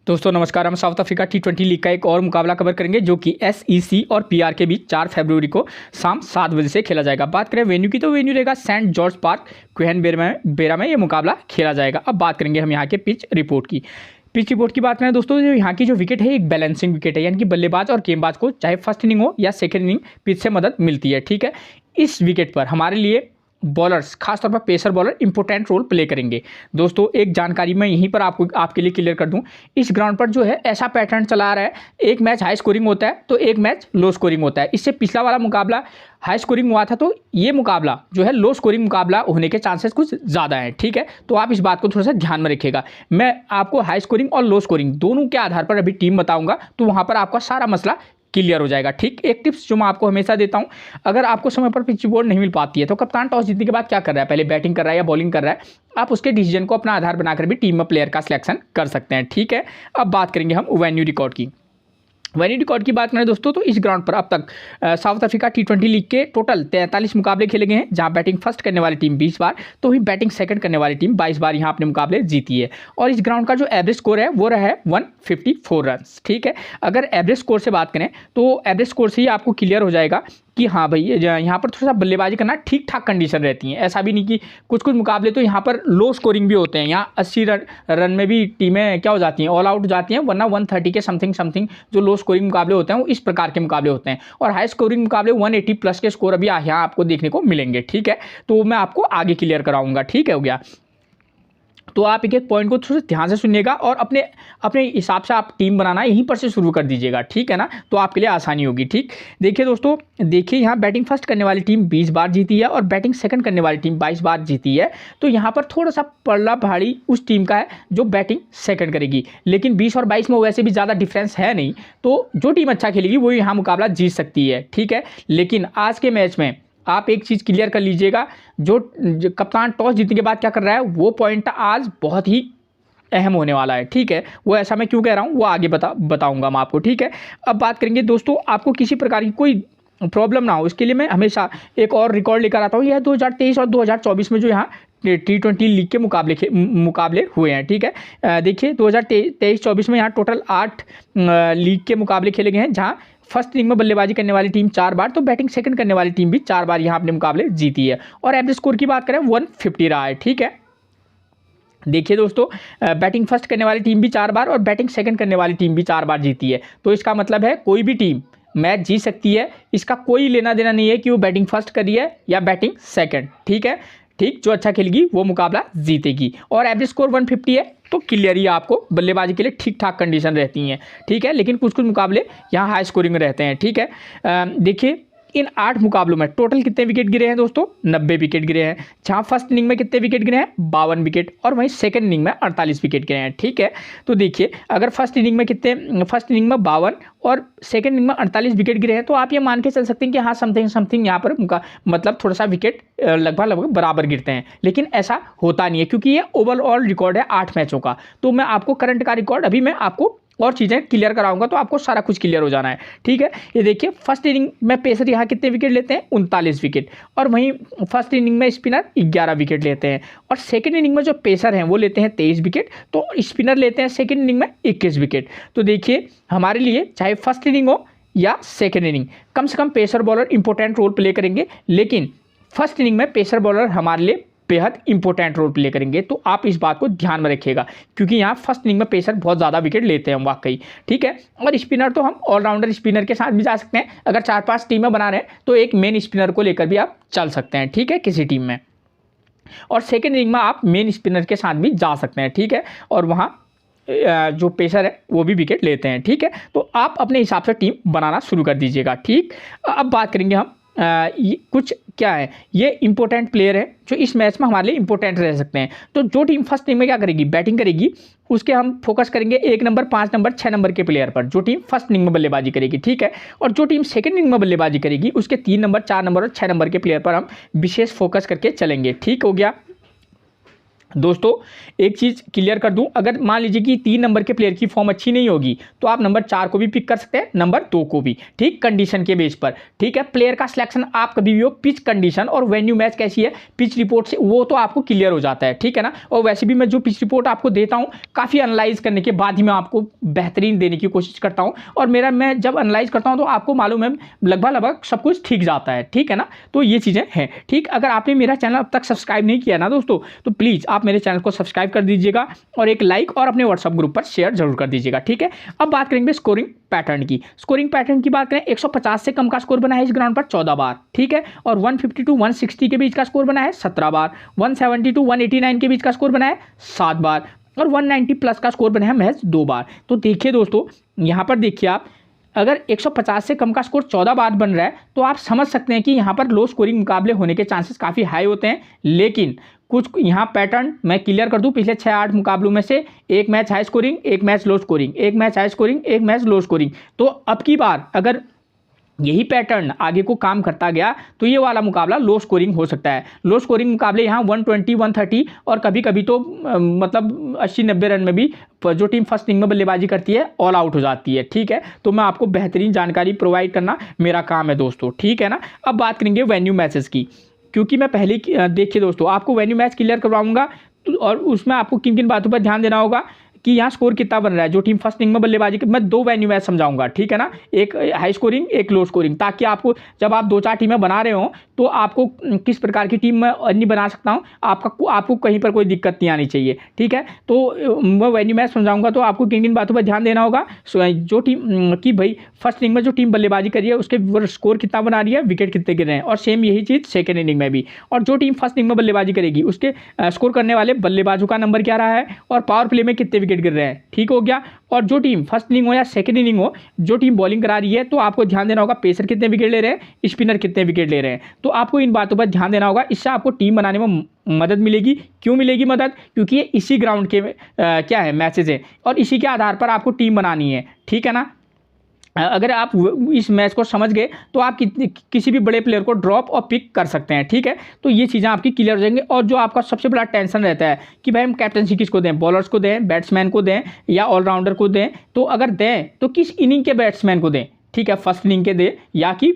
दोस्तों नमस्कार। हम साउथ अफ्रीका T20 लीग का एक और मुकाबला कवर करेंगे जो कि SEC और PR के बीच 4 फरवरी को शाम 7 बजे से खेला जाएगा। बात करें वेन्यू की तो वेन्यू रहेगा सेंट जॉर्ज पार्क क्वेनबेरा में ये मुकाबला खेला जाएगा। अब बात करेंगे हम यहाँ के पिच रिपोर्ट की। पिच रिपोर्ट की बात करें दोस्तों, जो यहाँ की जो विकेट है एक बैलेंसिंग विकेट है, यानी कि बल्लेबाज और गेंदबाज को चाहे फर्स्ट इनिंग हो या सेकेंड इनिंग पिच से मदद मिलती है। ठीक है, इस विकेट पर हमारे लिए बॉलर्स खासतौर पर pacer bowler important role play करेंगे। दोस्तों एक जानकारी मैं यहीं पर आपके लिए क्लियर कर दूं, इस ग्राउंड पर जो है ऐसा पैटर्न चला आ रहा है, एक मैच हाई स्कोरिंग होता है तो एक मैच लो स्कोरिंग होता है। इससे पिछला वाला मुकाबला हाई स्कोरिंग हुआ था, तो ये मुकाबला जो है लो स्कोरिंग मुकाबला होने के चांसेस कुछ ज़्यादा हैं। ठीक है, तो आप इस बात को थोड़ा सा ध्यान में रखिएगा। मैं आपको हाई स्कोरिंग और लो स्कोरिंग दोनों के आधार पर अभी टीम बताऊंगा, तो वहाँ पर आपका सारा मसला क्लियर हो जाएगा। ठीक, एक टिप्स जो मैं आपको हमेशा देता हूं, अगर आपको समय पर पिच बोर्ड नहीं मिल पाती है तो कप्तान टॉस जीतने के बाद क्या कर रहा है, पहले बैटिंग कर रहा है या बॉलिंग कर रहा है, आप उसके डिसीजन को अपना आधार बनाकर भी टीम में प्लेयर का सिलेक्शन कर सकते हैं। ठीक है, अब बात करेंगे हम वेन्यू रिकॉर्ड की। वेन्यू रिकॉर्ड की बात करें दोस्तों, तो इस ग्राउंड पर अब तक साउथ अफ्रीका T20 लीग के टोटल 43 मुकाबले खेले गए हैं, जहां बैटिंग फर्स्ट करने वाली टीम 20 बार तो ही बैटिंग सेकंड करने वाली टीम 22 बार यहां अपने मुकाबले जीती है। और इस ग्राउंड का जो एवरेज स्कोर है वो रहा है 154 रन। ठीक है, अगर एवरेज स्कोर से बात करें तो एवरेज स्कोर से ही आपको क्लियर हो जाएगा कि हाँ भाई यहाँ पर थोड़ा सा बल्लेबाजी करना ठीक ठाक कंडीशन रहती है। ऐसा भी नहीं कि कुछ मुकाबले तो यहाँ पर लो स्कोरिंग भी होते हैं, यहाँ 80 रन में भी टीमें क्या हो जाती हैं, ऑल आउट जाती हैं, वरना 130 के समथिंग जो लो स्कोरिंग मुकाबले होते हैं वो इस प्रकार के मुकाबले होते हैं। और हाई स्कोरिंग मुकाबले 180 प्लस के स्कोर अभी यहाँ आपको देखने को मिलेंगे। ठीक है, तो मैं आपको आगे क्लियर कराऊंगा। ठीक है, हो गया। तो आप एक एक पॉइंट को थोड़ा ध्यान से सुनिएगा और अपने हिसाब से आप टीम बनाना यहीं पर से शुरू कर दीजिएगा। ठीक है ना, तो आपके लिए आसानी होगी। ठीक, देखिए दोस्तों, देखिए यहाँ बैटिंग फर्स्ट करने वाली टीम 20 बार जीती है और बैटिंग सेकंड करने वाली टीम 22 बार जीती है। तो यहाँ पर थोड़ा सा पल्ला भारी उस टीम का है जो बैटिंग सेकंड करेगी, लेकिन 20 और 22 में वैसे भी ज़्यादा डिफरेंस है नहीं, तो जो टीम अच्छा खेलेगी वो यहाँ मुकाबला जीत सकती है। ठीक है, लेकिन आज के मैच में आप एक चीज़ क्लियर कर लीजिएगा, जो कप्तान टॉस जीतने के बाद क्या कर रहा है वो पॉइंट आज बहुत ही अहम होने वाला है। ठीक है, वो ऐसा मैं क्यों कह रहा हूँ वो आगे बताऊंगा मैं आपको। ठीक है, अब बात करेंगे दोस्तों, आपको किसी प्रकार की कोई प्रॉब्लम ना हो इसके लिए मैं हमेशा एक और रिकॉर्ड लेकर आता हूँ। यह 2023 और 2024 में जो यहाँ T20 लीग के मुकाबले हुए हैं। ठीक है, देखिए 2023-24 में यहाँ टोटल 8 लीग के मुकाबले खेले गए हैं, जहाँ फर्स्ट इनिंग में बल्लेबाजी करने वाली टीम 4 बार तो बैटिंग सेकंड करने वाली टीम भी 4 बार यहाँ अपने मुकाबले जीती है। और एवरेज स्कोर की बात करें 150 रहा है। ठीक है, देखिए दोस्तों, बैटिंग फर्स्ट करने वाली टीम भी 4 बार और बैटिंग सेकंड करने वाली टीम भी 4 बार जीती है। तो इसका मतलब है कोई भी टीम मैच जीत सकती है, इसका कोई लेना देना नहीं है कि वो बैटिंग फर्स्ट करी है या बैटिंग सेकंड। ठीक है, ठीक, जो अच्छा खेलेगी वो मुकाबला जीतेगी। और एवरेज स्कोर 150 है तो क्लियर ही आपको बल्लेबाजी के लिए ठीक ठाक कंडीशन रहती हैं। ठीक है, लेकिन कुछ मुकाबले यहाँ हाई स्कोरिंग रहते हैं। ठीक है, देखिए इन 8 मुकाबलों में टोटल कितने विकेट गिरे हैं दोस्तों, 90 विकेट गिरे हैं। जहाँ फर्स्ट इनिंग में कितने विकेट गिरे हैं, 52 विकेट, और वहीं सेकंड इनिंग में 48 विकेट गिरे हैं। ठीक है, तो देखिए अगर फर्स्ट इनिंग में 52 और सेकंड इनिंग में 48 विकेट गिरे हैं, तो आप ये मान के चल सकते हैं कि हाँ समथिंग यहाँ पर मतलब थोड़ा सा विकेट लगभग बराबर गिरते हैं। लेकिन ऐसा होता नहीं है, क्योंकि ये ओवरऑल रिकॉर्ड है 8 मैचों का। तो मैं आपको करंट का रिकॉर्ड अभी मैं आपको और चीज़ें क्लियर कराऊंगा, तो आपको सारा कुछ क्लियर हो जाना है। ठीक है, ये देखिए फर्स्ट इनिंग में पेसर यहाँ कितने विकेट लेते हैं, 39 विकेट, और वहीं फर्स्ट इनिंग में स्पिनर 11 विकेट लेते हैं, और सेकंड इनिंग में जो पेसर हैं वो लेते हैं 23 विकेट, तो स्पिनर लेते हैं सेकंड इनिंग में 21 विकेट। तो देखिए हमारे लिए चाहे फर्स्ट इनिंग हो या सेकेंड इनिंग, कम से कम pacer bowler important role play करेंगे, लेकिन फर्स्ट इनिंग में पेसर बॉलर हमारे लिए बेहद इंपॉर्टेंट रोल प्ले करेंगे। तो आप इस बात को ध्यान में रखिएगा, क्योंकि यहाँ फर्स्ट इनिंग में पेसर बहुत ज़्यादा विकेट लेते हैं वाकई। ठीक है, और स्पिनर तो हम ऑलराउंडर स्पिनर के साथ भी जा सकते हैं, अगर 4-5 टीमें बना रहे हैं तो एक मेन स्पिनर को लेकर भी आप चल सकते हैं। ठीक है, किसी टीम में, और सेकेंड इनिंग में आप मेन स्पिनर के साथ भी जा सकते हैं। ठीक है, और वहाँ जो पेसर है वो भी विकेट लेते हैं। ठीक है, तो आप अपने हिसाब से टीम बनाना शुरू कर दीजिएगा। ठीक, अब बात करेंगे हम ये कुछ क्या है, ये इंपॉर्टेंट प्लेयर है जो इस मैच में हमारे लिए इंपॉर्टेंट रह सकते हैं। तो जो टीम फर्स्ट इनिंग में क्या करेगी, बैटिंग करेगी, उसके हम फोकस करेंगे 1 नंबर, 5 नंबर, 6 नंबर के प्लेयर पर, जो टीम फर्स्ट इनिंग में बल्लेबाजी करेगी। ठीक है, और जो टीम सेकंड इनिंग में बल्लेबाजी करेगी उसके 3 नंबर, 4 नंबर और 6 नंबर के प्लेयर पर हम विशेष फोकस करके चलेंगे। ठीक हो गया। दोस्तों एक चीज़ क्लियर कर दूं, अगर मान लीजिए कि 3 नंबर के प्लेयर की फॉर्म अच्छी नहीं होगी तो आप नंबर 4 को भी पिक कर सकते हैं, नंबर 2 को भी, ठीक, कंडीशन के बेस पर। ठीक है, प्लेयर का सिलेक्शन आप कभी भी हो, पिच कंडीशन और वेन्यू मैच कैसी है पिच रिपोर्ट से वो तो आपको क्लियर हो जाता है, ठीक है ना। और वैसे भी मैं जो पिच रिपोर्ट आपको देता हूँ काफ़ी एनालाइज करने के बाद ही मैं आपको बेहतरीन देने की कोशिश करता हूँ, और मैं जब एनालाइज करता हूँ तो आपको मालूम है लगभग सब कुछ ठीक जाता है, ठीक है ना। तो ये चीज़ें हैं, ठीक। अगर आपने मेरा चैनल अब तक सब्सक्राइब नहीं किया ना दोस्तों, तो प्लीज़ आप मेरे चैनल को सब्सक्राइब कर दीजिएगा और एक लाइक और अपने व्हाट्सएप ग्रुप पर शेयर जरूर कर दीजिएगा, ठीक है। अब बात करेंगे स्कोरिंग पैटर्न की। स्कोरिंग पैटर्न की बात करें, 150 से कम का स्कोर बना है इस ग्राउंड पर 14 बार, ठीक है, और 150 टू 160 के बीच का स्कोर बना है 17 बार, 170 टू 189 के बीच का स्कोर बना है 7 बार, और 190 प्लस का स्कोर बना है महज 2 बार। तो देखिए दोस्तों, यहाँ पर देखिए आप, अगर 150 से कम का स्कोर 14 बार बन रहा है तो आप समझ सकते हैं कि यहाँ पर लो स्कोरिंग मुकाबले होने के चांसेस काफ़ी हाई होते हैं। लेकिन कुछ यहाँ पैटर्न मैं क्लियर कर दूं, पिछले 6-8 मुकाबलों में से एक मैच हाई स्कोरिंग, एक मैच लो स्कोरिंग, एक मैच हाई स्कोरिंग, एक मैच लो स्कोरिंग। तो अब की बार अगर यही पैटर्न आगे को काम करता गया तो ये वाला मुकाबला लो स्कोरिंग हो सकता है। लो स्कोरिंग मुकाबले यहाँ 120, 130 और कभी कभी तो मतलब 80-90 रन में भी जो टीम फर्स्ट इनिंग में बल्लेबाजी करती है ऑल आउट हो जाती है, ठीक है। तो मैं आपको बेहतरीन जानकारी प्रोवाइड करना मेरा काम है दोस्तों, ठीक है ना। अब बात करेंगे वेन्यू मैचेस की, क्योंकि मैं पहले देखिए दोस्तों आपको वेन्यू मैच क्लियर करवाऊंगा और उसमें आपको किन किन बातों पर ध्यान देना होगा कि यहाँ स्कोर कितना बन रहा है, जो टीम फर्स्ट इनिंग में बल्लेबाजी मैं 2 वेन्यू मैच समझाऊंगा, ठीक है ना, एक हाई स्कोरिंग एक लो स्कोरिंग, ताकि आपको जब आप 2-4 टीमें बना रहे हो तो आपको किस प्रकार की टीम मैं नहीं बना सकता हूँ, आपको कहीं पर कोई दिक्कत नहीं आनी चाहिए, ठीक है। तो मैं वेन्यू मैच समझाऊंगा तो आपको किन किन बातों पर ध्यान देना होगा, जो टीम कि भाई फर्स्ट इनिंग में जो टीम बल्लेबाजी कर रही है उसके स्कोर कितना बना रही है, विकेट कितने गिर रहे हैं, और सेम यही चीज़ सेकेंड इनिंग में भी, और जो टीम फर्स्ट इनिंग में बल्लेबाजी करेगी उसके स्कोर करने वाले बल्लेबाजों का नंबर क्या रहा है, और पावर प्ले में कितने विकेट गिर रहे हैं, ठीक हो गया। और जो टीम फर्स्ट इनिंग हो या सेकंड इनिंग हो, जो टीम बॉलिंग करा रही है तो आपको ध्यान देना होगा पेसर कितने विकेट ले रहे हैं, स्पिनर कितने विकेट ले रहे हैं। तो आपको इन बातों पर ध्यान देना होगा, इससे आपको टीम बनाने में मदद मिलेगी। क्यों मिलेगी मदद? क्योंकि ये इसी ग्राउंड के क्या है मैचेज है और इसी के आधार पर आपको टीम बनानी है, ठीक है ना। अगर आप इस मैच को समझ गए तो आप किसी भी बड़े प्लेयर को ड्रॉप और पिक कर सकते हैं, ठीक है। तो ये चीज़ें आपकी क्लियर हो जाएंगी। और जो आपका सबसे बड़ा टेंशन रहता है कि भाई हम कैप्टनसी किसको दें, बॉलर्स को दें, बैट्समैन को दें या ऑलराउंडर को दें, तो अगर दें तो किस इनिंग के बैट्समैन को दें, ठीक है, फर्स्ट इनिंग के दें या कि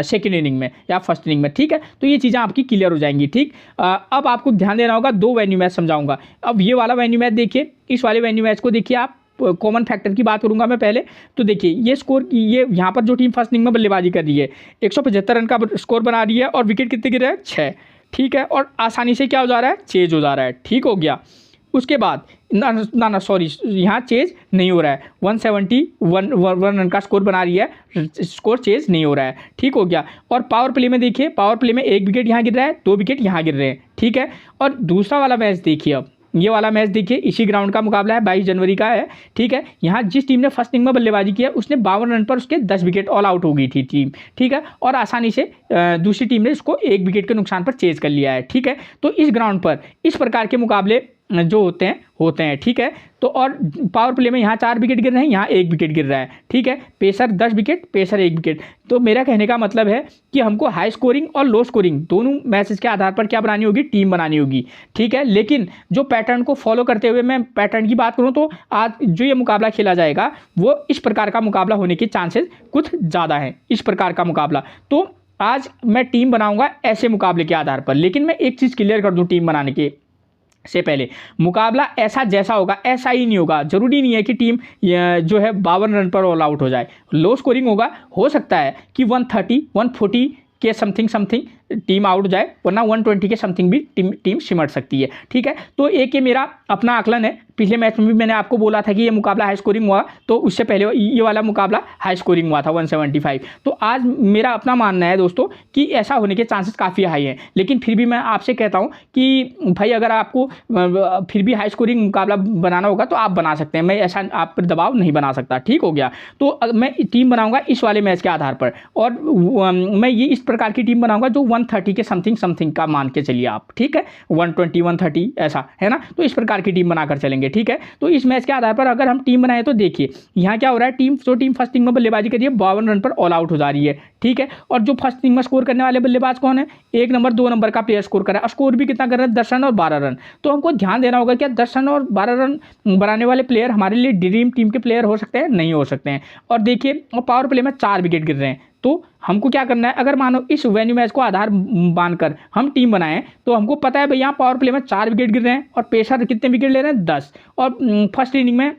सेकेंड इनिंग में या फर्स्ट इनिंग में, ठीक है। तो ये चीज़ें आपकी क्लियर हो जाएंगी, ठीक। अब आपको ध्यान देना होगा, 2 वेन्यू मैच समझाऊंगा। अब ये वाला वेन्यू मैच देखिए, इस वाले वेन्यू मैच को देखिए आप, कॉमन फैक्टर की बात करूंगा मैं पहले। तो देखिए ये स्कोर, ये यहाँ पर जो टीम फर्स्ट इनिंग में बल्लेबाजी कर रही है 175 रन का स्कोर बना रही है और विकेट कितने गिर रहे हैं, 6, ठीक है। और आसानी से क्या हो जा रहा है, चेज हो जा रहा है, ठीक हो गया। उसके बाद ना सॉरी, यहाँ चेज नहीं हो रहा है, 171 रन का स्कोर बना रही है, स्कोर चेज नहीं हो रहा है, ठीक हो गया। और पावर प्ले में देखिए, पावर प्ले में 1 विकेट यहाँ गिर रहा है, 2 विकेट यहाँ गिर रहे हैं, ठीक है। और दूसरा वाला मैच देखिए, अब ये वाला मैच देखिए, इसी ग्राउंड का मुकाबला है, 22 जनवरी का है, ठीक है। यहाँ जिस टीम ने फर्स्ट इनिंग में बल्लेबाजी किया उसने 52 रन पर उसके 10 विकेट ऑल आउट हो गई थी टीम, ठीक है। और आसानी से दूसरी टीम ने इसको 1 विकेट के नुकसान पर चेज कर लिया है, ठीक है। तो इस ग्राउंड पर इस प्रकार के मुकाबले जो होते हैं, ठीक है। तो और पावर प्ले में यहाँ 4 विकेट गिर रहे हैं, यहाँ 1 विकेट गिर रहा है, ठीक है। Pacer 10 wicket, pacer 1 wicket. तो मेरा कहने का मतलब है कि हमको हाई स्कोरिंग और लो स्कोरिंग दोनों मैचेस के आधार पर क्या बनानी होगी, टीम बनानी होगी, ठीक है। लेकिन जो पैटर्न को फॉलो करते हुए मैं पैटर्न की बात करूँ तो आज जो ये मुकाबला खेला जाएगा वो इस प्रकार का मुकाबला होने के चांसेस कुछ ज़्यादा हैं, इस प्रकार का मुकाबला। तो आज मैं टीम बनाऊंगा ऐसे मुकाबले के आधार पर। लेकिन मैं एक चीज़ क्लियर कर दूँ, टीम बनाने के से पहले मुकाबला ऐसा जैसा होगा ऐसा ही नहीं होगा। जरूरी नहीं है कि टीम जो है 52 रन पर ऑल आउट हो जाए। लो स्कोरिंग होगा, हो सकता है कि 130, 140 के समथिंग टीम आउट जाए, वरना 120 के समथिंग भी टीम सिमट सकती है, ठीक है। तो एक ये मेरा अपना आकलन है। पिछले मैच में भी मैंने आपको बोला था कि ये मुकाबला हाई स्कोरिंग हुआ, तो उससे पहले ये वाला मुकाबला हाई स्कोरिंग हुआ था 175। तो आज मेरा अपना मानना है दोस्तों कि ऐसा होने के चांसेस काफ़ी हाई हैं। लेकिन फिर भी मैं आपसे कहता हूँ कि भाई अगर आपको फिर भी हाई स्कोरिंग मुकाबला बनाना होगा तो आप बना सकते हैं, मैं ऐसा आप पर दबाव नहीं बना सकता, ठीक हो गया। तो मैं टीम बनाऊँगा इस वाले मैच के आधार पर, और मैं ये इस प्रकार की टीम बनाऊँगा जो 130 के समथिंग का मान के चलिए आप, ठीक है, 120, 130 ऐसा है ना। तो इस प्रकार की टीम बनाकर चलेंगे। करेंगे, ठीक है। तो इस मैच के आधार पर अगर हम टीम बनाए तो देखिए यहाँ क्या हो रहा है, टीम फर्स्ट इनिंग में बल्लेबाजी करिए 52 रन पर ऑल आउट हो जा रही है, ठीक है। और जो फर्स्ट इनिंग में स्कोर करने वाले बल्लेबाज कौन है, 1 नंबर 2 नंबर का प्लेयर स्कोर कर रहा है। स्कोर भी कितना कर रहा है, 10 रन और 12 रन। तो हमको ध्यान देना होगा कि 10 रन और 12 रन बनाने वाले प्लेयर हमारे लिए ड्रीम टीम के प्लेयर हो सकते हैं, नहीं हो सकते हैं। और देखिए पावर प्ले में 4 विकेट गिर रहे हैं, तो हमको क्या करना है, अगर मानो इस वेन्यू मैच को आधार मानकर हम टीम बनाएं तो हमको पता है भाई यहाँ पावर प्ले में 4 विकेट गिर रहे हैं और पेसर कितने विकेट ले रहे हैं, 10। और फर्स्ट इनिंग में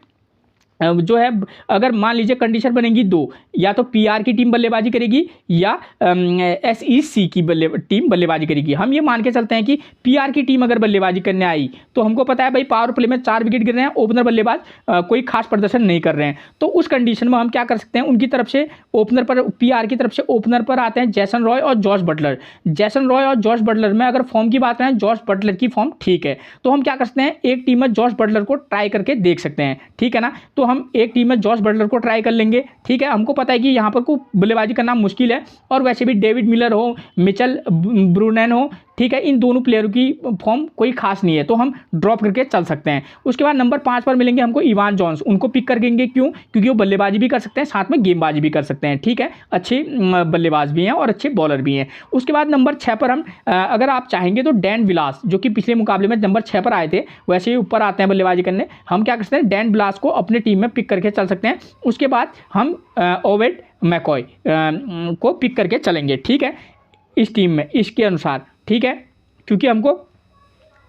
जो है अगर मान लीजिए कंडीशन बनेगी 2, या तो पीआर की टीम बल्लेबाजी करेगी या एसईसी की टीम बल्लेबाजी करेगी। हम ये मान के चलते हैं कि पीआर की टीम अगर बल्लेबाजी करने आई तो हमको पता है भाई पावर प्ले में 4 विकेट गिर रहे हैं, ओपनर बल्लेबाज कोई खास प्रदर्शन नहीं कर रहे हैं। तो उस कंडीशन में हम क्या कर सकते हैं, उनकी तरफ से ओपनर पर, पीआर की तरफ से ओपनर पर आते हैं जेसन रॉय और जॉश बटलर। जेसन रॉय और जॉश बटलर में अगर फॉर्म की बात करें, जॉश बटलर की फॉर्म ठीक है, तो हम क्या कर सकते हैं, एक टीम में जॉश बटलर को ट्राई करके देख सकते हैं, ठीक है ना। तो हम एक टीम में जॉश बटलर को ट्राई कर लेंगे, ठीक है। हमको पता है कि यहाँ पर को बल्लेबाजी करना मुश्किल है और वैसे भी डेविड मिलर हो, मिचेल ब्रूनैन हो, ठीक है, इन दोनों प्लेयरों की फॉर्म कोई खास नहीं है, तो हम ड्रॉप करके चल सकते हैं। उसके बाद नंबर 5 पर मिलेंगे हमको इवान जॉन्स, उनको पिक कर देंगे। क्यों? क्योंकि वो बल्लेबाजी भी कर सकते हैं, साथ में गेंदबाजी भी कर सकते हैं, ठीक है। अच्छे बल्लेबाज भी हैं और अच्छे बॉलर भी हैं। उसके बाद नंबर 6 पर हम अगर आप चाहेंगे तो डैन विलास, जो कि पिछले मुकाबले में नंबर 6 पर आए थे, वैसे ही ऊपर आते हैं बल्लेबाजी करने, हम क्या कर सकते हैं, डैन विलास को अपने टीम में पिक करके चल सकते हैं। उसके बाद हम ओवेड मैकॉय को पिक करके चलेंगे, ठीक है, इस टीम में इसके अनुसार, ठीक है। क्योंकि हमको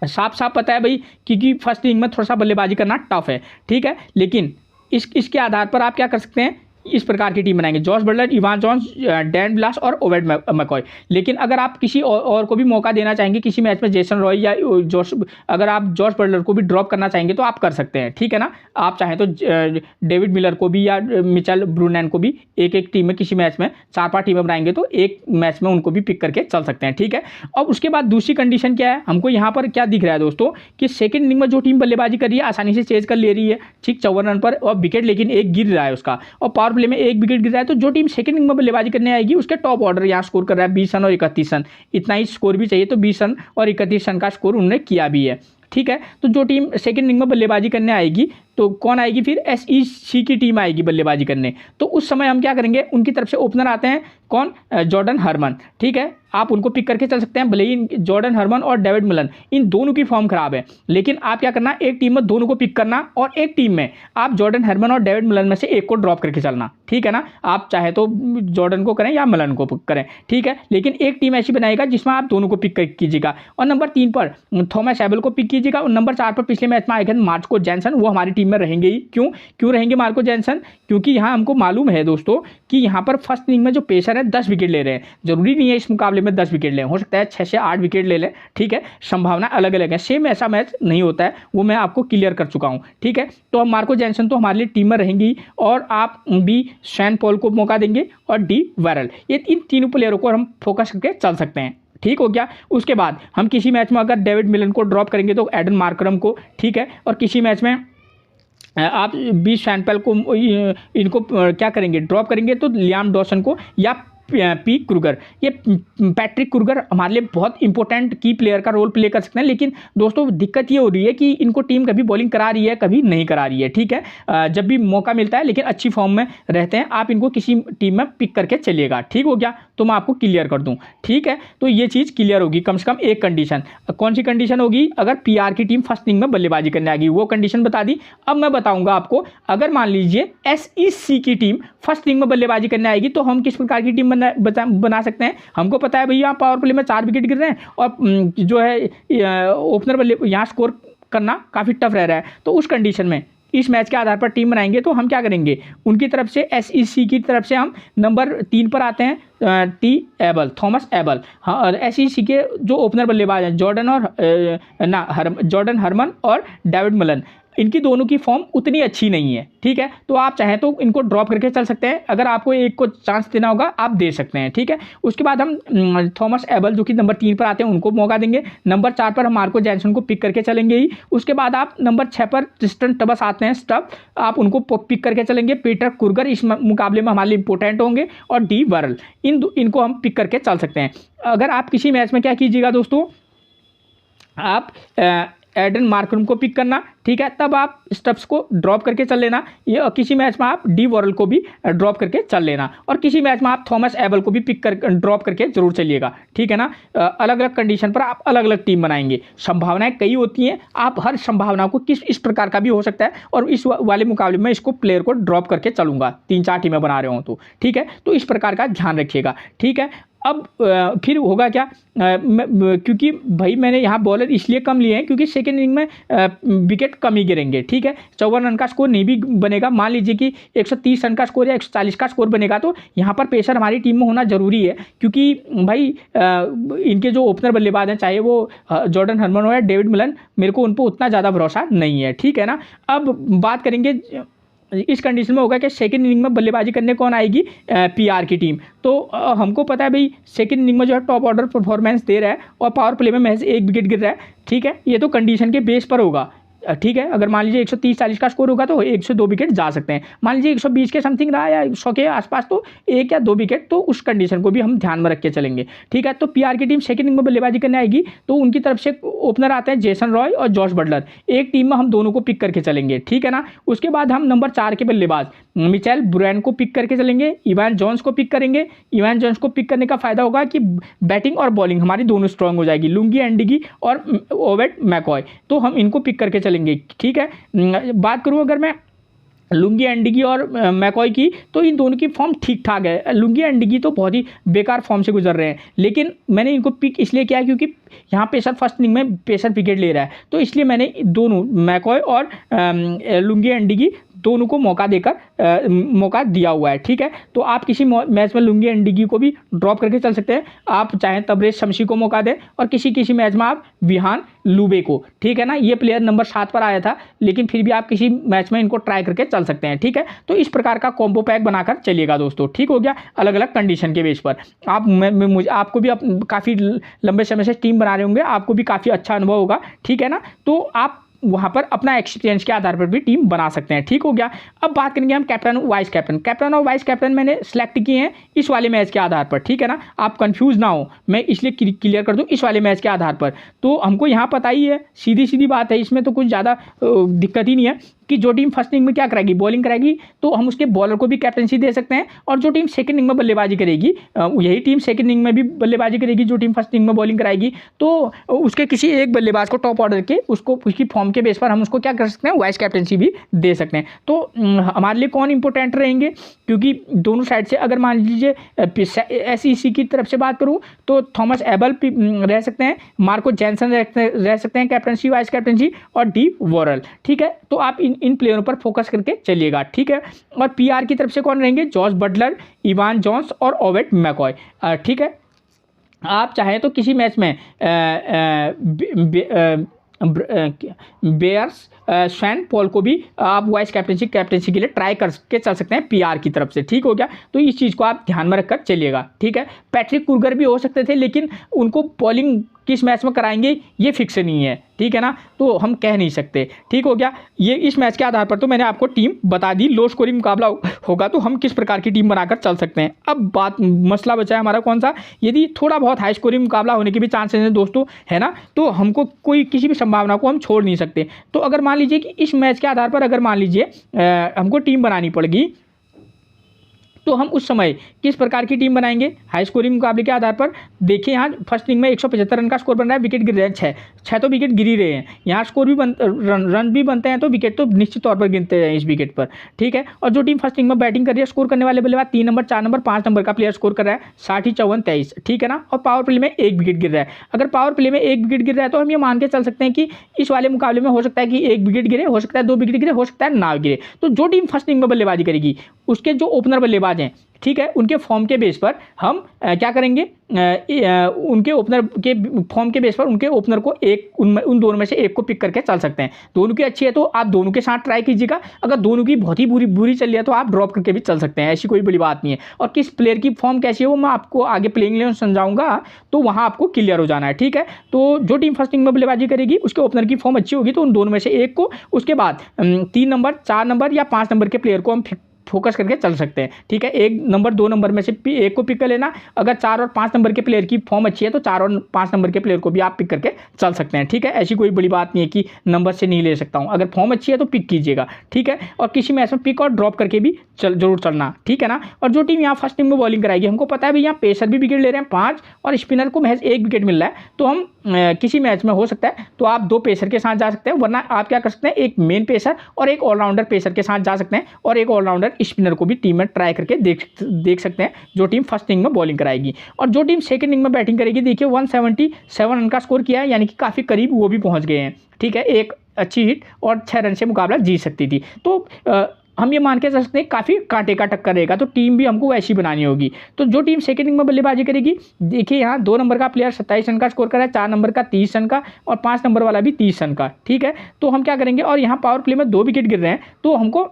साफ साफ पता है भाई, क्योंकि फर्स्ट इनिंग में थोड़ा सा बल्लेबाजी करना टफ है, ठीक है। लेकिन इसके आधार पर आप क्या कर सकते हैं, इस प्रकार की टीम बनाएंगे, Jos Buttler, Evan Jones, Dan Vilas और ओवेड मैकॉय। लेकिन अगर आप किसी और को भी मौका देना चाहेंगे किसी मैच में, जेसन रॉय या जॉश, अगर आप जॉश बटलर को भी ड्रॉप करना चाहेंगे तो आप कर सकते हैं, ठीक है ना। आप चाहें तो डेविड मिलर को भी या मिचेल ब्रूनैन को भी एक एक टीम में किसी मैच में 4-5 टीमें बनाएंगे तो एक मैच में उनको भी पिक करके चल सकते हैं, ठीक है। और उसके बाद दूसरी कंडीशन क्या है, हमको यहाँ पर क्या दिख रहा है दोस्तों, कि सेकंड इनिंग में जो टीम बल्लेबाजी कर रही है आसानी से चेज कर ले रही है, ठीक, 54 रन पर, और विकेट लेकिन एक गिर रहा है उसका, और पावर प्ले में 1 विकेट गिर रहा है। तो जो टीम सेकंड इनिंग में बल्लेबाजी करने आएगी उसके टॉप ऑर्डर यहाँ स्कोर कर रहा है 20 रन और 31 रन, इतना ही स्कोर भी चाहिए, तो 20 रन और 31 रन का स्कोर उन्होंने किया भी है, ठीक है। तो जो टीम सेकंड इनिंग में बल्लेबाजी करने आएगी तो कौन आएगी, फिर एसईसी की टीम आएगी बल्लेबाजी करने। तो उस समय हम क्या करेंगे, उनकी तरफ से ओपनर आते हैं कौन, जॉर्डन हरमन, ठीक है। आप उनको पिक करके चल सकते हैं, भले ही जॉर्डन हरमन और डेविड मिलन इन दोनों की फॉर्म खराब है, लेकिन आप क्या करना, एक टीम में दोनों को पिक करना और एक टीम में आप जॉर्डन हरमन और डेविड मिलन में से एक को ड्रॉप करके चलना, ठीक है ना। आप चाहे तो जॉर्डन को करें या मिलन को पिक करें, ठीक है, लेकिन एक टीम ऐसी बनाएगा जिसमें आप दोनों को पिक कीजिएगा। और नंबर 3 पर थॉमस एबल को पिक कीजिएगा, और नंबर 4 पर पिछले मैच में आए थे मार्को जैनसन, वो हमारी टीम में रहेंगे ही। क्यों रहेंगे मार्को जैनसन, क्योंकि यहाँ हमको मालूम है दोस्तों कि यहाँ पर फर्स्ट इनिंग में जो पेसर है 10 विकेट ले रहे हैं। जरूरी नहीं है इस मुकाबले में 10 विकेट लें, हो सकता है 6 से 8 विकेट ले लें, ठीक है, संभावना अलग अलग है, सेम ऐसा मैच नहीं होता है, वो मैं आपको क्लियर कर चुका हूँ, ठीक है। तो अब मार्को जैनसन तो हमारे लिए टीम में रहेंगी, और आप बी शैन पॉल को मौका देंगे और डी वैरल, ये इन तीनों प्लेयरों को हम फोकस करके चल सकते हैं, ठीक हो गया। उसके बाद हम किसी मैच में अगर डेविड मिलन को ड्रॉप करेंगे तो एडन मार्करम को, ठीक है, और किसी मैच में आप बी शैनपेल को, इनको क्या करेंगे, ड्रॉप करेंगे तो लियाम डॉसन को या पी क्रूगर। ये पैट्रिक क्रूगर हमारे लिए बहुत इंपॉर्टेंट की प्लेयर का रोल प्ले कर सकते हैं, लेकिन दोस्तों दिक्कत ये हो रही है कि इनको टीम कभी बॉलिंग करा रही है कभी नहीं करा रही है, ठीक है। जब भी मौका मिलता है लेकिन अच्छी फॉर्म में रहते हैं, आप इनको किसी टीम में पिक करके चलिएगा, ठीक हो गया। तो मैं आपको क्लियर कर दूं, ठीक है। तो ये चीज़ क्लियर होगी, कम से कम एक कंडीशन। कौन सी कंडीशन होगी, अगर पीआर की टीम फर्स्ट इनिंग में बल्लेबाजी करने आएगी, वो कंडीशन बता दी। अब मैं बताऊंगा आपको, अगर मान लीजिए एसईसी की टीम फर्स्ट इनिंग में बल्लेबाजी करने आएगी तो हम किस प्रकार की टीम बना सकते हैं। हमको पता है भैया पावर प्ले में 4 विकेट गिर रहे हैं और जो है ओपनर बल्ले यहाँ स्कोर करना काफ़ी टफ रह रहा है, तो उस कंडीशन में इस मैच के आधार पर टीम बनाएंगे तो हम क्या करेंगे, उनकी तरफ से एसईसी की तरफ से हम नंबर 3 पर आते हैं थॉमस एबल, हाँ, और एसईसी के जो ओपनर बल्लेबाज हैं जॉर्डन हरमन और डेविड मिलन, इनकी दोनों की फॉर्म उतनी अच्छी नहीं है, ठीक है। तो आप चाहें तो इनको ड्रॉप करके चल सकते हैं, अगर आपको एक को चांस देना होगा आप दे सकते हैं, ठीक है। उसके बाद हम थॉमस एबल जो कि नंबर 3 पर आते हैं उनको मौका देंगे, नंबर 4 पर हम मार्को जैनसन को पिक करके चलेंगे ही। उसके बाद आप नंबर 6 पर ट्रिस्टन टबस आते हैं स्टब, आप उनको पिक करके चलेंगे। पीटर कुर्गर इस मुकाबले में हमारे लिए इंपॉर्टेंट होंगे, और डी वर्ल, इनको हम पिक करके चल सकते हैं। अगर आप किसी मैच में क्या कीजिएगा दोस्तों, आप एडन मार्करम को पिक करना, ठीक है, तब आप स्टब्स को ड्रॉप करके चल लेना। ये किसी मैच में आप डी वॉरल को भी ड्रॉप करके चल लेना, और किसी मैच में आप थॉमस एबल को भी पिक कर ड्रॉप करके जरूर चलिएगा, ठीक है ना। अलग अलग कंडीशन पर आप अलग अलग टीम बनाएंगे, संभावनाएं कई होती हैं, आप हर संभावना को किस इस प्रकार का भी हो सकता है, और इस वाले मुकाबले में इसको प्लेयर को ड्रॉप करके चलूंगा, 3-4 टीमें बना रहे हो तो, ठीक है। तो इस प्रकार का ध्यान रखिएगा, ठीक है। अब फिर होगा क्या, क्योंकि भाई मैंने यहाँ बॉलर इसलिए कम लिए हैं क्योंकि सेकेंड इनिंग में विकेट कम ही गिरेंगे, ठीक है। 54 रन का स्कोर नहीं भी बनेगा, मान लीजिए कि 130 रन का स्कोर या 140 का स्कोर बनेगा, तो यहाँ पर पेसर हमारी टीम में होना जरूरी है, क्योंकि भाई इनके जो ओपनर बल्लेबाज हैं, चाहे वो जॉर्डन हरमन हो या डेविड मिलन, मेरे को उन पर उतना ज़्यादा भरोसा नहीं है, ठीक है ना। अब बात करेंगे इस कंडीशन में होगा कि सेकंड इनिंग में बल्लेबाजी करने कौन आएगी, पीआर की टीम। तो हमको पता है भाई सेकंड इनिंग में जो है टॉप ऑर्डर परफॉर्मेंस दे रहा है और पावर प्ले में महज 1 विकेट गिर रहा है, ठीक है। ये तो कंडीशन के बेस पर होगा, ठीक है। अगर मान लीजिए 130-40 का स्कोर होगा तो 1 से 2 विकेट जा सकते हैं, मान लीजिए 120 के समथिंग रहा या 100 के आसपास, तो 1 या 2 विकेट, तो उस कंडीशन को भी हम ध्यान में रख के चलेंगे, ठीक है। तो पीआर की टीम सेकंड इनिंग में बल्लेबाजी करने आएगी, तो उनकी तरफ से ओपनर आते हैं जेसन रॉय और जॉश बटलर, एक टीम में हम दोनों को पिक करके चलेंगे, ठीक है ना। उसके बाद हम नंबर 4 के बल्लेबाज मिचेल बुरैन को पिक करके चलेंगे, इवान जॉन्स को पिक करेंगे। इवान जॉन्स को पिक करने का फायदा होगा कि बैटिंग और बॉलिंग हमारी दोनों स्ट्रांग हो जाएगी, लुंगी एंडिगी और ओवेट मैकॉय, तो हम इनको पिक करके चलेंगे, ठीक है। बात करूं अगर मैं लुंगी एंडिगी और मैकॉय की, तो इन दोनों की फॉर्म ठीक ठाक है। लुंगी एंडिगी तो बहुत ही बेकार फॉर्म से गुजर रहे हैं, लेकिन मैंने इनको पिक इसलिए किया क्योंकि यहाँ पेसर फर्स्ट इनिंग में पेसर विकेट ले रहा है, तो इसलिए मैंने दोनों मैकॉय और लुंगी एंडिगी दोनों को मौका दिया हुआ है, ठीक है। तो आप किसी मैच में लुंगी एंडिगी को भी ड्रॉप करके चल सकते हैं, आप चाहें तबरेज शमशी को मौका दें, और किसी मैच में आप विहान लुबे को, ठीक है ना। ये प्लेयर नंबर 7 पर आया था, लेकिन फिर भी आप किसी मैच में इनको ट्राई करके चल सकते हैं, ठीक है। तो इस प्रकार का कॉम्बो पैक बनाकर चलिएगा दोस्तों, ठीक हो गया, अलग अलग कंडीशन के बेस पर। आपको भी काफ़ी लंबे समय से टीम बना रहे होंगे, आपको भी काफ़ी अच्छा अनुभव होगा, ठीक है ना। तो आप वहाँ पर अपना एक्सपीरियंस के आधार पर भी टीम बना सकते हैं, ठीक हो गया। अब बात करेंगे हम कैप्टन और वाइस कैप्टन। कैप्टन और वाइस कैप्टन मैंने सेलेक्ट किए हैं इस वाले मैच के आधार पर, ठीक है ना। आप कंफ्यूज ना हो, मैं इसलिए क्लियर कर दूं, इस वाले मैच के आधार पर। तो हमको यहाँ पता ही है, सीधी बात है, इसमें तो कुछ ज़्यादा दिक्कत ही नहीं है कि जो टीम फर्स्ट इनिंग में क्या कराएगी, बॉलिंग कराएगी, तो हम उसके बॉलर को भी कैप्टनसी दे सकते हैं, और जो टीम सेकंड इनिंग में बल्लेबाजी करेगी, यही टीम सेकंड इनिंग में भी बल्लेबाजी करेगी जो टीम फर्स्ट इनिंग में बॉलिंग कराएगी, तो उसके किसी एक बल्लेबाज को टॉप ऑर्डर के उसकी फॉर्म के बेस पर हम उसको क्या कर सकते हैं, वाइस कैप्टनसी भी दे सकते हैं। तो हमारे लिए कौन इंपॉर्टेंट रहेंगे, क्योंकि दोनों साइड से अगर मान लीजिए SEC की तरफ से बात करूँ तो थॉमस एबल रह सकते हैं, मार्को जैनसन रह सकते हैं कैप्टनसी वाइस कैप्टनसी, और डी वॉरल, ठीक है। तो आप इन प्लेयरों पर फोकस करके चलिएगा, ठीक है। और पीआर की तरफ से कौन रहेंगे, जॉश बटलर, इवान जॉन्स और ओवेट मैकॉय, ठीक है। आप चाहें तो किसी मैच में बेयर्स स्वैन पॉल को भी आप वाइस कैप्टनसी के लिए ट्राई करके चल सकते हैं पीआर की तरफ से, ठीक हो गया। तो इस चीज़ को आप ध्यान में रखकर चलिएगा, ठीक है। पैट्रिक कुर्गर भी हो सकते थे, लेकिन उनको बॉलिंग किस मैच में कराएंगे ये फिक्स नहीं है, ठीक है ना, तो हम कह नहीं सकते, ठीक हो गया। ये इस मैच के आधार पर तो मैंने आपको टीम बता दी, लो स्कोरिंग मुकाबला होगा तो हम किस प्रकार की टीम बनाकर चल सकते हैं। अब मसला बचा है हमारा कौन सा, यदि थोड़ा बहुत हाई स्कोरिंग मुकाबला होने के भी चांसेस हैं दोस्तों, है ना, तो हमको कोई किसी भी संभावना को हम छोड़ नहीं सकते। तो अगर मान लीजिए कि इस मैच के आधार पर अगर मान लीजिए हमको टीम बनानी पड़ेगी, तो हम उस समय किस प्रकार की टीम बनाएंगे, हाई स्कोरिंग मुकाबले के आधार पर। देखिए यहाँ फर्स्ट इनिंग में 175 रन का स्कोर बन रहा है, विकेट गिर रहे हैं 6 तो विकेट गिर ही रहे हैं, यहाँ स्कोर भी रन भी बनते हैं, तो विकेट तो निश्चित तौर पर गिनते हैं इस विकेट पर, ठीक है। और जो टीम फर्स्ट इनिंग में बैटिंग कर रही है, स्कोर करने वाले बल्लेबाज 3 नंबर 4 नंबर 5 नंबर का प्लेयर स्कोर कर रहा है 60 54 23, ठीक है ना। और पावर प्ले में 1 विकेट गिर रहा है, अगर पावर प्ले में 1 विकेट गिर रहा है तो हम ये मान के चल सकते हैं कि इस वाले मुकाबले में हो सकता है कि 1 विकेट गिरे, हो सकता है 2 विकेट गिरे, हो सकता है ना गिरे। तो जो टीम फर्स्ट इनिंग में बल्लेबाजी करेगी उसके जो ओपनर बल्लेबाज हैं, ठीक है, उनके फॉर्म के बेस पर हम क्या करेंगे, उनके ओपनर के फॉर्म के बेस पर उनके ओपनर को उन दोनों में से एक को पिक करके चल सकते हैं। दोनों की अच्छी है तो आप दोनों के साथ ट्राई कीजिएगा, अगर दोनों की बहुत ही बुरी चल रही है तो आप ड्रॉप करके भी चल सकते हैं, ऐसी कोई बड़ी बात नहीं है। और किस प्लेयर की फॉर्म कैसी है वो मैं आपको आगे प्लेइंग इलेवन समझाऊंगा, तो वहाँ आपको क्लियर हो जाना है, ठीक है। तो जो टीम फर्स्ट इनिंग में बल्लेबाजी करेगी उसके ओपनर की फॉर्म अच्छी होगी तो उन दोनों में से एक को, उसके बाद 3 नंबर 4 नंबर या 5 नंबर के प्लेयर को हम फोकस करके चल सकते हैं। ठीक है, 1 नंबर 2 नंबर में से एक को पिक कर लेना। अगर 4 और 5 नंबर के प्लेयर की फॉर्म अच्छी है तो 4 और 5 नंबर के प्लेयर को भी आप पिक करके चल सकते हैं। ठीक है, ऐसी कोई बड़ी बात नहीं है कि नंबर से नहीं ले सकता हूँ, अगर फॉर्म अच्छी है तो पिक कीजिएगा। ठीक है, और किसी मैच में पिक और ड्रॉप करके भी जरूर चलना। ठीक है ना। और जो टीम यहाँ फर्स्ट टीम में बॉलिंग कराएगी, हमको पता है भाई यहाँ पेसर भी विकेट ले रहे हैं 5 और स्पिनर को महज 1 विकेट मिल रहा है, तो हम किसी मैच में हो सकता है तो आप 2 पेसर के साथ जा सकते हैं, वरना आप क्या कर सकते हैं, एक मेन पेसर और एक ऑलराउंडर पेसर के साथ जा सकते हैं, और एक ऑलराउंडर स्पिनर को भी टीम में ट्राई करके देख सकते हैं, जो टीम फर्स्ट इनिंग में बॉलिंग कराएगी। और जो टीम सेकंड इनिंग में बैटिंग करेगी, देखिए 177 रन का स्कोर किया है, यानी कि काफ़ी करीब वो भी पहुंच गए हैं। ठीक है, एक अच्छी हिट और 6 रन से मुकाबला जीत सकती थी। तो हम ये मान के चल सकते हैं काफ़ी कांटे का टक्कर रहेगा, तो टीम भी हमको वैसी बनानी होगी। तो जो टीम सेकंड इनिंग में बल्लेबाजी करेगी, देखिए यहाँ 2 नंबर का प्लेयर 27 रन का स्कोर करा है, 4 नंबर का 30 रन का और 5 नंबर वाला भी 30 रन का। ठीक है, तो हम क्या करेंगे, और यहाँ पावर प्ले में 2 विकेट गिर रहे हैं, तो हमको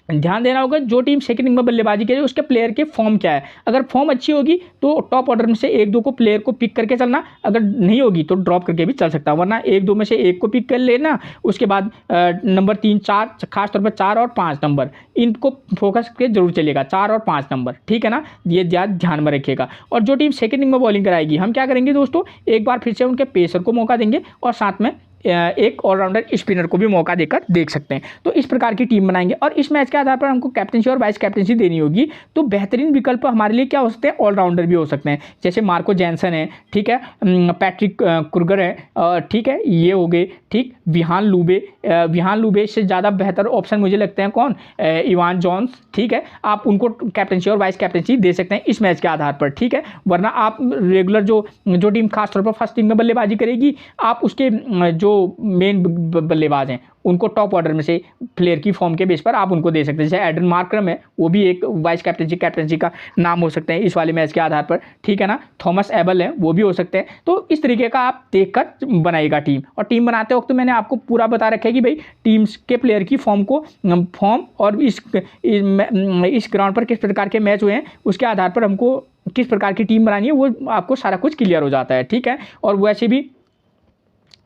ध्यान देना होगा जो टीम सेकंड इनिंग में बल्लेबाजी करे उसके प्लेयर के फॉर्म क्या है। अगर फॉर्म अच्छी होगी तो टॉप ऑर्डर में से 1-2 को प्लेयर को पिक करके चलना, अगर नहीं होगी तो ड्रॉप करके भी चल सकता है, वरना 1-2 में से 1 को पिक कर लेना। उसके बाद नंबर 3, 4, खासतौर पर 4 और 5 नंबर, इनको फोकस करके जरूर चलेगा, 4 और 5 नंबर। ठीक है ना, ये ध्यान में रखिएगा। और जो टीम सेकंड इनिंग में बॉलिंग कराएगी, हम क्या करेंगे दोस्तों, एक बार फिर से उनके पेसर को मौका देंगे और साथ में एक ऑलराउंडर स्पिनर को भी मौका देकर देख सकते हैं। तो इस प्रकार की टीम बनाएंगे, और इस मैच के आधार पर हमको कैप्टनसी और वाइस कैप्टनसी देनी होगी। तो बेहतरीन विकल्प हमारे लिए क्या हो सकते हैं, ऑलराउंडर भी हो सकते हैं, जैसे मार्को जैनसन है, ठीक है, पैट्रिक क्रूगर है, ठीक है, ये हो गए। ठीक, विहान लुबे से ज़्यादा बेहतर ऑप्शन मुझे लगते हैं कौन, इवान जॉन्स। ठीक है, आप उनको कैप्टनसी और वाइस कैप्टनसी दे सकते हैं इस मैच के आधार पर। ठीक है, वरना आप रेगुलर जो टीम खासतौर पर फर्स्ट टीम में बल्लेबाजी करेगी, आप उसके जो मेन बल्लेबाज हैं उनको टॉप ऑर्डर में से प्लेयर की फॉर्म के बेस पर आप उनको दे सकते हैं। जैसे एडन मार्करम है, वो भी एक वाइस कैप्टनसी का नाम हो सकते हैं इस वाले मैच के आधार पर। ठीक है ना, थॉमस एबल है, वो भी हो सकते हैं। तो इस तरीके का आप देखकर बनाएगा टीम, और टीम बनाते वक्त तो मैंने आपको पूरा बता रखा है कि भाई टीम्स के प्लेयर की फॉर्म और इस ग्राउंड पर किस प्रकार के मैच हुए हैं उसके आधार पर हमको किस प्रकार की टीम बनानी है, वो आपको सारा कुछ क्लियर हो जाता है। ठीक है, और वैसे भी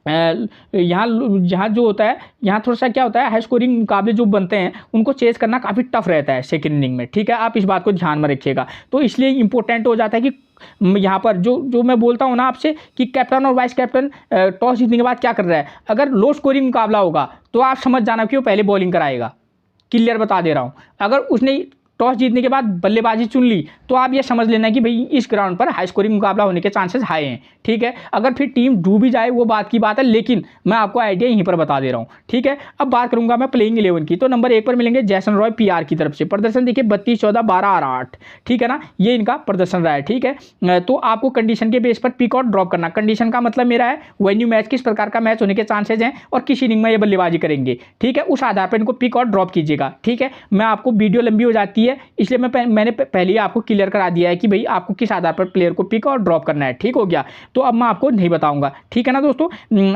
यहाँ जो होता है, यहाँ थोड़ा सा क्या होता है, हाई स्कोरिंग मुकाबले जो बनते हैं उनको चेस करना काफ़ी टफ रहता है सेकंड इनिंग में। ठीक है, आप इस बात को ध्यान में रखिएगा। तो इसलिए इंपॉर्टेंट हो जाता है कि यहाँ पर जो मैं बोलता हूँ ना आपसे कि कैप्टन और वाइस कैप्टन टॉस जीतने के बाद क्या कर रहा है, अगर लो स्कोरिंग मुकाबला होगा तो आप समझ जाना कि वो पहले बॉलिंग कराएगा। क्लियर बता दे रहा हूँ, अगर उसने टॉस जीतने के बाद बल्लेबाजी चुन ली तो आप ये समझ लेना कि भाई इस ग्राउंड पर हाई स्कोरिंग मुकाबला होने के चांसेस हाई हैं। ठीक है, अगर फिर टीम डूब भी जाए वो बात की बात है, लेकिन मैं आपको आइडिया यहीं पर बता दे रहा हूँ। ठीक है, अब बात करूंगा मैं प्लेइंग 11 की। तो नंबर 1 पर मिलेंगे जैसन रॉय पीआर की तरफ से, प्रदर्शन देखिए 32, 14, 12 और 8। ठीक है ना, ये इनका प्रदर्शन रहा है। ठीक है, तो आपको कंडीशन के बेस पर पिक और ड्रॉप करना। कंडीशन का मतलब मेरा है वेन्यू मैच, किस प्रकार का मैच होने के चांसेज हैं और किस इनिंग में ये बल्लेबाजी करेंगे। ठीक है, उस आधार पर इनको पिक और ड्रॉप कीजिएगा। ठीक है, मैं आपको वीडियो लंबी हो जाती है इसलिए मैंने पहले ही आपको क्लियर करा दिया है कि भाई आपको किस आधार पर प्लेयर को पिक और ड्रॉप करना है। ठीक हो गया, तो अब मैं आपको नहीं बताऊंगा। ठीक है ना दोस्तों,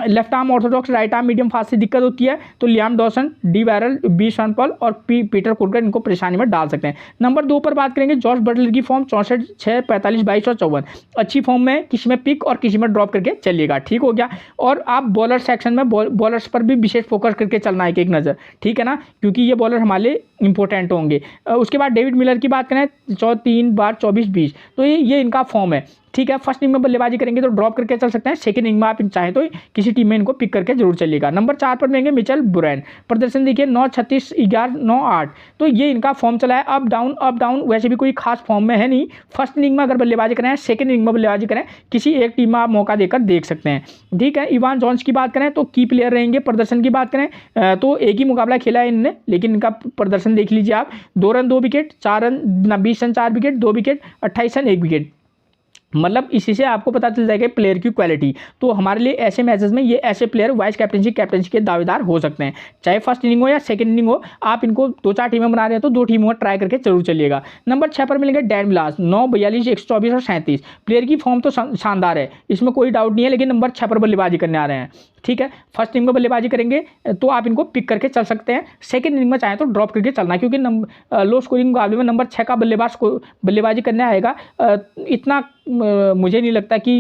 left arm orthodox, right arm medium fast से दिक्कत होती है तो लियाम डॉसन, डी वायरल, बी सनपॉल और पीटर कुरकर इनको परेशानी में डाल सकते हैं। नंबर 2 पर बात करेंगे जॉश बटलर की फॉर्म 64, 6, 45, 22 और 54। अच्छी फॉर्म में, किसी में पिक और किसी में ड्रॉप करके चलिएगा। ठीक हो गया, और आप बॉलर सेक्शन में बॉलर्स पर भी विशेष फोकस करके चलना है एक नज़र। ठीक है ना, क्योंकि ये बॉलर हमारे लिए इंपॉर्टेंट होंगे। उसके बाद डेविड मिलर की बात करें 3 बार 24, 20, तो ये इनका फॉर्म है। ठीक है, फर्स्ट इनिंग में बल्लेबाजी करेंगे तो ड्रॉप करके चल सकते हैं, सेकंड इनिंग में आप चाहें तो किसी टीम में इनको पिक करके जरूर चलिएगा। नंबर 4 पर मिलेंगे मिचेल बुरैन, प्रदर्शन देखिए 9, 36, 11, 9, 8, तो ये इनका फॉर्म चला है अप डाउन, वैसे भी कोई खास फॉर्म में है नहीं। फर्स्ट इनिंग में अगर बल्लेबाजी करें, सेकंड इनिंग में बल्लेबाजी करें, किसी एक टीम में आप मौका देकर देख सकते हैं। ठीक है, इवान जॉन्स की बात करें तो की प्लेयर रहेंगे। प्रदर्शन की बात करें तो एक ही मुकाबला खेला है इन्होंने, लेकिन इनका प्रदर्शन देख लीजिए आप, 2 run 2 wicket, 4 run 20 run 4 wicket, 2 wicket, 28 run 1 wicket. मतलब इसी से आपको पता चल जाएगा प्लेयर की क्वालिटी। तो हमारे लिए ऐसे मैचेस में ये ऐसे प्लेयर वाइस कैप्टनसी के दावेदार हो सकते हैं, चाहे फर्स्ट इनिंग हो या सेकंड इनिंग हो। आप इनको 2-4 टीमें बना रहे हैं तो 2 टीमों में ट्राई करके जरूर चलिएगा। नंबर 6 पर मिलेंगे डैन विलास, 9, 42, 124 और 37। प्लेयर की फॉर्म तो शानदार है, इसमें कोई डाउट नहीं है, लेकिन नंबर 6 पर बल्लेबाजी करने आ रहे हैं। ठीक है, फर्स्ट इनिंग में बल्लेबाजी करेंगे तो आप इनको पिक करके चल सकते हैं, सेकंड इनिंग में चाहें तो ड्रॉप करके चलना, क्योंकि लो स्कोरिंग मुकाबले में नंबर 6 का बल्लेबाज को बल्लेबाजी करने आएगा। इतना मुझे नहीं लगता कि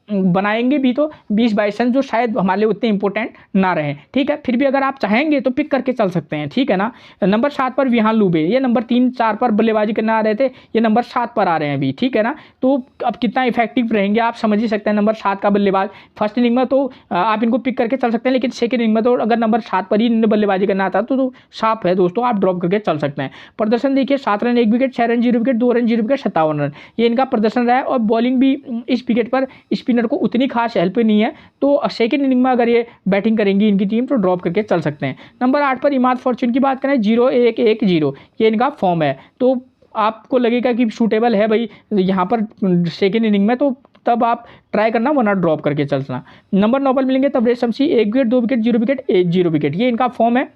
बनाएंगे भी तो 20-22 रन, जो शायद हमारे लिए उतने इंपॉर्टेंट ना रहे, ठीक है। फिर भी अगर आप चाहेंगे तो पिक करके चल सकते हैं, ठीक है ना। नंबर 7 पर विहान लुबे, ये नंबर 3-4 पर बल्लेबाजी करने आ रहे थे, ये नंबर 7 पर आ रहे हैं अभी, ठीक है ना। तो अब कितना इफेक्टिव रहेंगे आप समझ ही सकते हैं। नंबर 7 का बल्लेबाज फर्स्ट इनिंग में तो आप इनको पिक करके चल सकते हैं, लेकिन सेकंड इनिंग में तो अगर नंबर 7 पर ही इन्हें बल्लेबाजी करना आता तो साफ है दोस्तों, आप ड्रॉप करके चल सकते हैं। प्रदर्शन देखिए, 7 run 1 wicket, 6 run 0 wicket, 2 run 0 wicket, 57 run, ये इनका प्रदर्शन रहा है। और बॉलिंग भी इस विकेट पर स्पिनर को उतनी खास हेल्प नहीं है, तो सेकंड इनिंग में अगर ये बैटिंग करेंगी इनकी टीम तो ड्रॉप करके चल सकते हैं। नंबर 8 पर इमाद फॉर्चून की बात करें, 0-1-1-0 ये इनका फॉर्म है, तो आपको लगेगा कि सूटेबल है भाई यहाँ पर सेकंड इनिंग में, तो तब आप ट्राई करना, वरना ड्रॉप करके चलना। नंबर 9 पर मिलेंगे तबरेज शमसी, 1 विकेट, 2 विकेट, 0 विकेट, 0 विकेट, ये इनका फॉर्म है।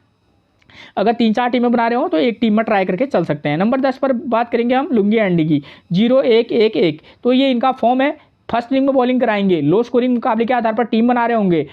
अगर 3-4 टीमें बना रहे हो तो एक टीम में ट्राई करके चल सकते हैं। नंबर 10 पर बात करेंगे हम लुंगी एंडी की, 0-1-1-1, तो ये इनका फॉर्म है। फर्स्ट इनिंग में बॉलिंग कराएंगे, लो स्कोरिंग मुकाबले के आधार पर टीम बना रहे होंगे,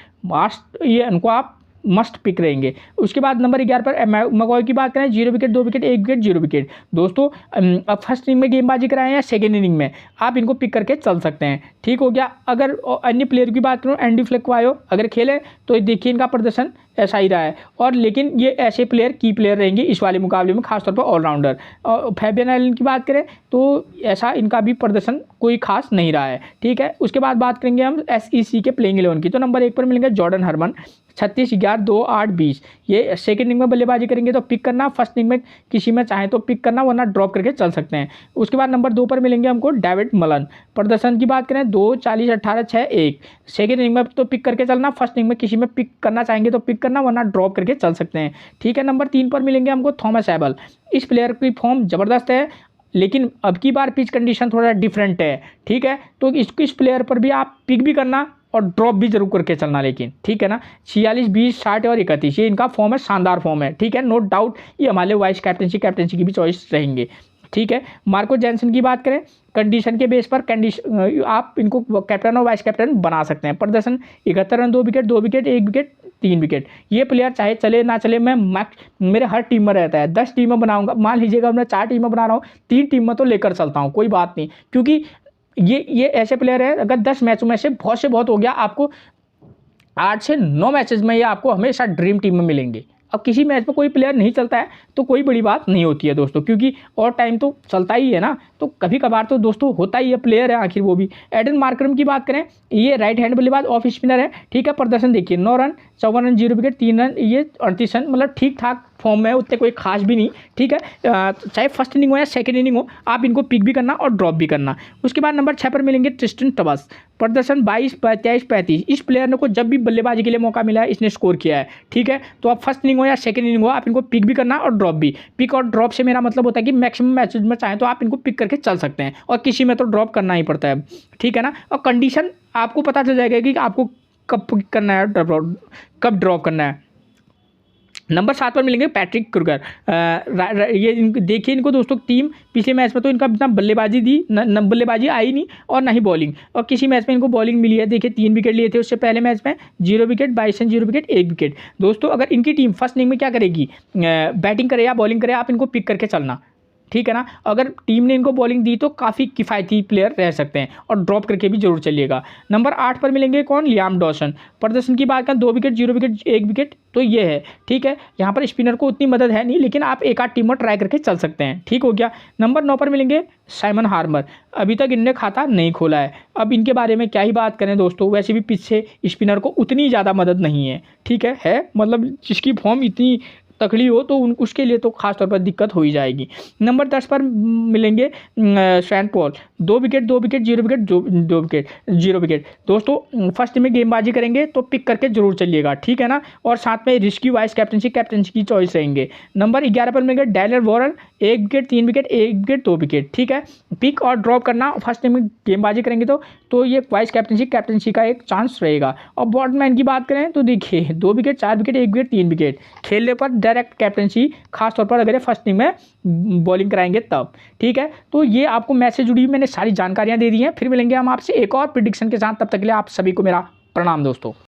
ये इनको आप मस्ट पिक रहेंगे। उसके बाद नंबर 11 पर मकॉय की बात करें, 0 विकेट, 2 विकेट, 1 विकेट, 0 विकेट। दोस्तों अब फर्स्ट इनिंग में गेंदबाजी कराएं या सेकेंड इनिंग में, आप इनको पिक करके चल सकते हैं, ठीक हो गया। अगर अन्य प्लेयर की बात करूँ, एंडी फ्लेक्वायो अगर खेले तो देखिए इनका प्रदर्शन ऐसा ही रहा है, और लेकिन ये ऐसे प्लेयर की प्लेयर रहेंगे इस वाले मुकाबले में, खासतौर पर ऑलराउंडर। और फैबियन एलन की बात करें तो ऐसा इनका भी प्रदर्शन कोई खास नहीं रहा है, ठीक है। उसके बाद बात करेंगे हम SEC के प्लेइंग 11 की, तो नंबर 1 पर मिलेंगे जॉर्डन हरमन, 36, 11, 2, 8, 20, ये सेकंड इनिंग में बल्लेबाजी करेंगे तो पिक करना, फर्स्ट इनिंग में किसी में चाहे तो पिक करना, वरना ड्रॉप करके चल सकते हैं। उसके बाद नंबर 2 पर मिलेंगे हमको डेविड मलन, प्रदर्शन की बात करें 2, 40, 18, 6, 1, सेकेंड इनिंग में तो पिक करके चलना, फर्स्ट इनिंग में किसी में पिक करना चाहेंगे तो पिक करना, वरना ड्रॉप करके चल सकते हैं, ठीक है। नंबर 3 पर मिलेंगे हमको थॉमस एबल, इस प्लेयर की फॉर्म ज़बरदस्त है, लेकिन अब की बार पिच कंडीशन थोड़ा डिफरेंट है, ठीक है। तो इस प्लेयर पर भी आप पिक भी करना और ड्रॉप भी जरूर करके चलना, लेकिन ठीक है ना। 46, 20, 60 और 31, ये इनका फॉर्म है, शानदार फॉर्म है, ठीक है। नो डाउट ये हमारे वाइस कैप्टनसी की भी चॉइस रहेंगे, ठीक है। मार्को जैनसन की बात करें, कंडीशन के बेस पर आप इनको कैप्टन और वाइस कैप्टन बना सकते हैं। प्रदर्शन 71 run, 2 wicket, 2 wicket, 1 wicket, 3 wicket, ये प्लेयर चाहे चले ना चले, मैं मेरे हर टीम में रहता है। 10 टीमें बनाऊंगा, मान लीजिएगा मैं 4 टीमें बना रहा हूँ, 3 टीम में तो लेकर चलता हूँ, कोई बात नहीं, क्योंकि ये ऐसे प्लेयर है, अगर 10 मैचों में से बहुत हो गया, आपको 8 से 9 मैचेस में ये आपको हमेशा ड्रीम टीम में मिलेंगे। अब किसी मैच में कोई प्लेयर नहीं चलता है तो कोई बड़ी बात नहीं होती है दोस्तों, क्योंकि और टाइम तो चलता ही है ना, तो कभी कभार तो दोस्तों होता ही है, प्लेयर है आखिर वो भी। एडन मार्करम की बात करें, ये राइट हैंड बल्लेबाज ऑफ स्पिनर है, ठीक है। प्रदर्शन देखिए 9 रन, 54 रन, 0 विकेट, 3 रन, ये 38 रन, मतलब ठीक ठाक फॉर्म में, उतने कोई खास भी नहीं, ठीक है। चाहे फर्स्ट इनिंग हो या सेकंड इनिंग हो, आप इनको पिक भी करना और ड्रॉप भी करना। उसके बाद नंबर 6 पर मिलेंगे ट्रिस्टन टबस, प्रदर्शन 22, 23, 35, इस प्लेयर को जब भी बल्लेबाजी के लिए मौका मिला है इसने स्कोर किया है, ठीक है। तो आप फर्स्ट इनिंग हो या सेकंड इनिंग हो, आप इनको पिक भी करना और ड्रॉप भी। पिक और ड्रॉप से मेरा मतलब होता है कि मैक्सिमम मैचेज में चाहें तो आप इनको पिक करके चल सकते हैं, और किसी में तो ड्रॉप करना ही पड़ता है, ठीक है ना। और कंडीशन आपको पता चल जाएगा कि आपको कब पिक करना है, कब ड्रॉप करना है। नंबर 7 पर मिलेंगे पैट्रिक क्रूगर, ये देखिए इनको दोस्तों, टीम पिछले मैच में तो इनका इतना बल्लेबाजी दी न बल्लेबाजी आई नहीं और ना ही बॉलिंग, और किसी मैच में इनको बॉलिंग मिली है। देखिए 3 विकेट लिए थे उससे पहले मैच में, 0 विकेट, 22 रन, 0 विकेट, 1 विकेट। दोस्तों अगर इनकी टीम फर्स्ट इनिंग में क्या करेगी, बैटिंग करे या बॉलिंग करे, आप इनको पिक करके चलना, ठीक है ना। अगर टीम ने इनको बॉलिंग दी तो काफ़ी किफ़ायती प्लेयर रह सकते हैं, और ड्रॉप करके भी जरूर चलिएगा। नंबर 8 पर मिलेंगे कौन, लियाम डॉसन, प्रदर्शन की बात करें 2 विकेट, 0 विकेट, 1 विकेट, तो ये है, ठीक है। यहाँ पर स्पिनर को उतनी मदद है नहीं, लेकिन आप एक आध टीम में ट्राई करके चल सकते हैं, ठीक हो गया। नंबर 9 पर मिलेंगे साइमन हार्मर, अभी तक इनने खाता नहीं खोला है, अब इनके बारे में क्या ही बात करें दोस्तों, वैसे भी पीछे स्पिनर को उतनी ज़्यादा मदद नहीं है, ठीक है मतलब जिसकी फॉर्म इतनी तकड़ी हो तो उसके लिए तो खास तौर पर दिक्कत हो ही जाएगी। नंबर 10 पर मिलेंगे Shane Paul, 2 wicket, 2 wicket, 0 wicket, 2 wicket, 0 wicket. दोस्तों फर्स्ट में गेंदबाजी करेंगे तो पिक करके जरूर चलिएगा, ठीक है ना, और साथ में रिस्की वाइस कैप्टनसी की चॉइस रहेंगे। नंबर 11 पर मिलेंगे dialer Warren, 1 wicket, 3 wicket, 1 wicket, 2 wicket, ठीक है। पिक और ड्रॉप करना, फर्स्ट में गेंदबाजी करेंगे तो ये वाइस कैप्टनसी का एक चांस रहेगा। और बॉटमैन की बात करें तो देखिए 2 विकेट, 4 विकेट, 1 विकेट, 3 विकेट, खेलने पर डायरेक्ट कैप्टनसी, खासतौर पर अगर फर्स्ट इनिंग में बॉलिंग कराएंगे तब, ठीक है। तो ये आपको मैच से जुड़ी मैंने सारी जानकारियां दे दी हैं। फिर मिलेंगे हम आपसे एक और प्रिडिक्शन के साथ, तब तक के लिए आप सभी को मेरा प्रणाम दोस्तों।